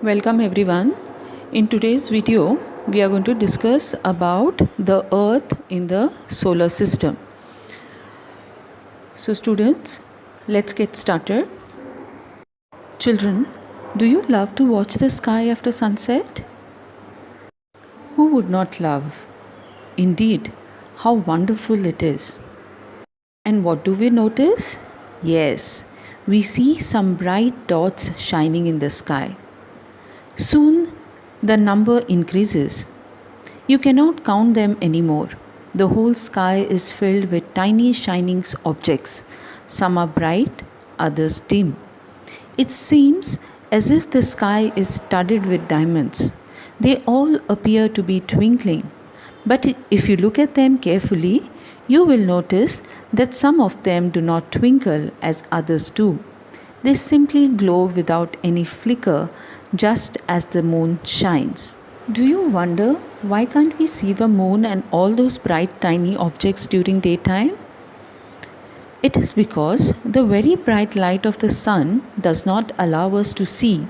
Welcome everyone. In today's video, we are going to discuss about the Earth in the solar system. So students, let's get started. Children, do you love to watch the sky after sunset? Who would not love? Indeed, how wonderful it is. And what do we notice? Yes, we see some bright dots shining in the sky. Soon the number increases. You cannot count them anymore. The whole sky is filled with tiny shining objects. Some are bright, others dim. It seems as if the sky is studded with diamonds. They all appear to be twinkling. But if you look at them carefully, you will notice that some of them do not twinkle as others do. They simply glow without any flicker, just as the moon shines. Do you wonder why can't we see the moon and all those bright tiny objects during daytime? It is because the very bright light of the sun does not allow us to see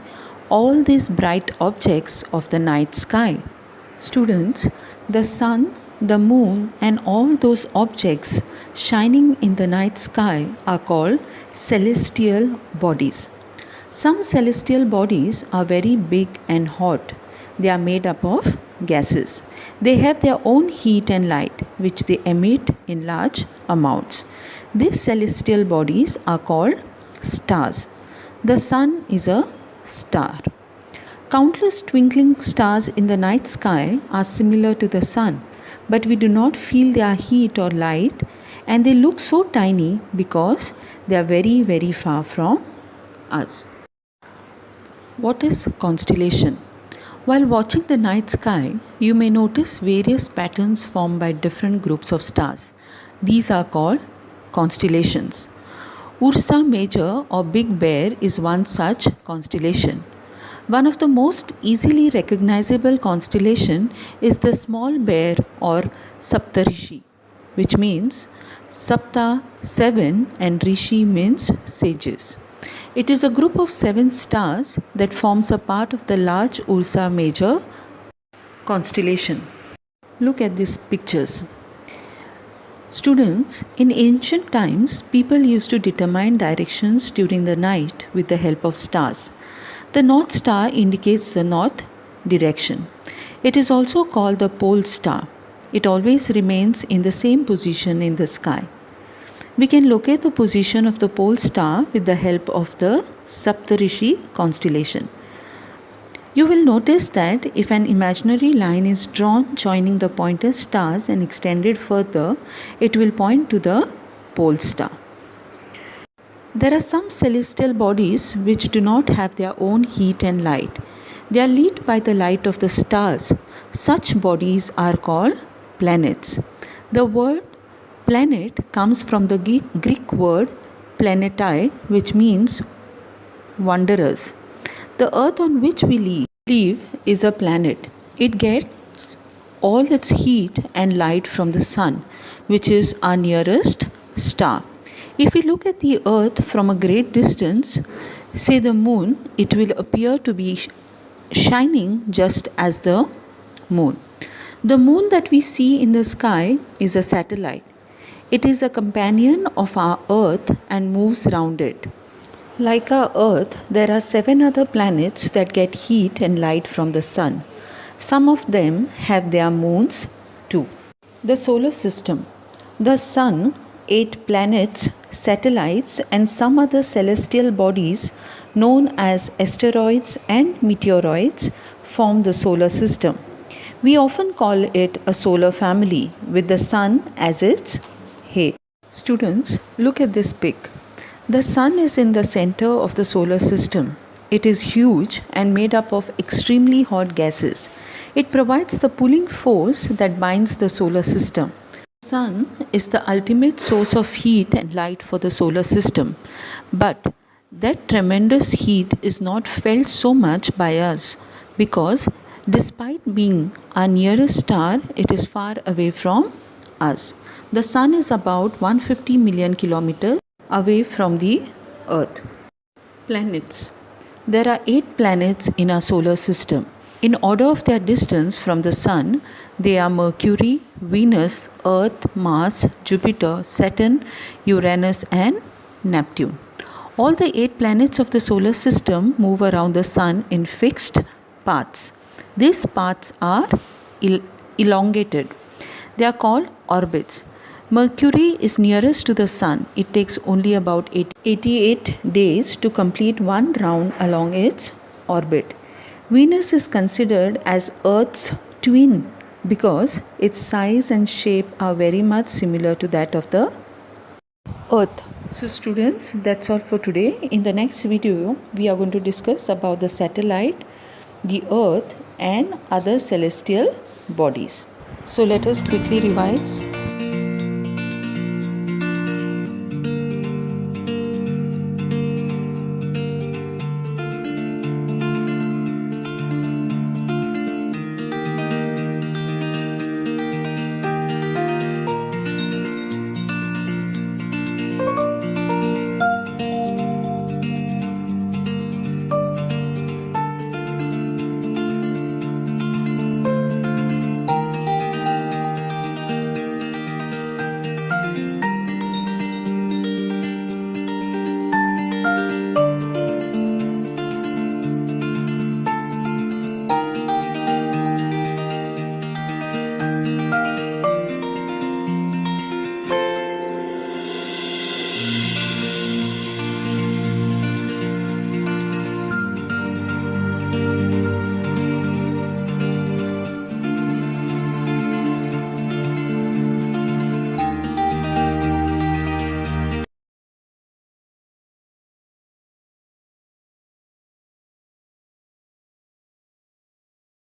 all these bright objects of the night sky. Students, the sun, the moon, and all those objects shining in the night sky are called celestial bodies. Some celestial bodies are very big and hot. They are made up of gases. They have their own heat and light, which they emit in large amounts. These celestial bodies are called stars. The sun is a star. Countless twinkling stars in the night sky are similar to the sun, but we do not feel their heat or light, and they look so tiny because they are very, very far from us. What is constellation? While watching the night sky, you may notice various patterns formed by different groups of stars. These are called constellations. Ursa Major or Big Bear is one such constellation. One of the most easily recognizable constellation is the Small Bear or Saptarishi, which means Sapta 7 and Rishi means sages. It is a group of 7 stars that forms a part of the large Ursa Major constellation. Look at these pictures. Students, in ancient times, people used to determine directions during the night with the help of stars. The North Star indicates the north direction. It is also called the pole star. It always remains in the same position in the sky. We can locate the position of the pole star with the help of the Saptarishi constellation. You will notice that if an imaginary line is drawn joining the pointer stars and extended further, it will point to the pole star. There are some celestial bodies which do not have their own heat and light. They are lit by the light of the stars. Such bodies are called planets. The word planet comes from the Greek word planetai, which means wanderers. The earth on which we live is a planet. It gets all its heat and light from the sun, which is our nearest star. If we look at the earth from a great distance, say the moon, it will appear to be shining just as the moon. The moon that we see in the sky is a satellite. It is a companion of our earth and moves around it. Like our earth, there are 7 other planets that get heat and light from the sun. Some of them have their moons too. The solar system. The sun, 8 planets, satellites, and some other celestial bodies known as asteroids and meteoroids form the solar system. We often call it a solar family with the sun as its head. Students, look at this pic. The sun is in the center of the solar system. It is huge and made up of extremely hot gases. It provides the pulling force that binds the solar system. The sun is the ultimate source of heat and light for the solar system, but that tremendous heat is not felt so much by us because despite being our nearest star, it is far away from us. The sun is about 150 million kilometers away from the earth. Planets. There are 8 planets in our solar system. In order of their distance from the Sun, they are Mercury, Venus, Earth, Mars, Jupiter, Saturn, Uranus, and Neptune. All the 8 planets of the solar system move around the Sun in fixed paths. These paths are elongated. They are called orbits. Mercury is nearest to the Sun. It takes only about 88 days to complete one round along its orbit. Venus is considered as Earth's twin because its size and shape are very much similar to that of the Earth. So students, that's all for today. In the next video, we are going to discuss about the satellite, the Earth, and other celestial bodies. So let us quickly revise.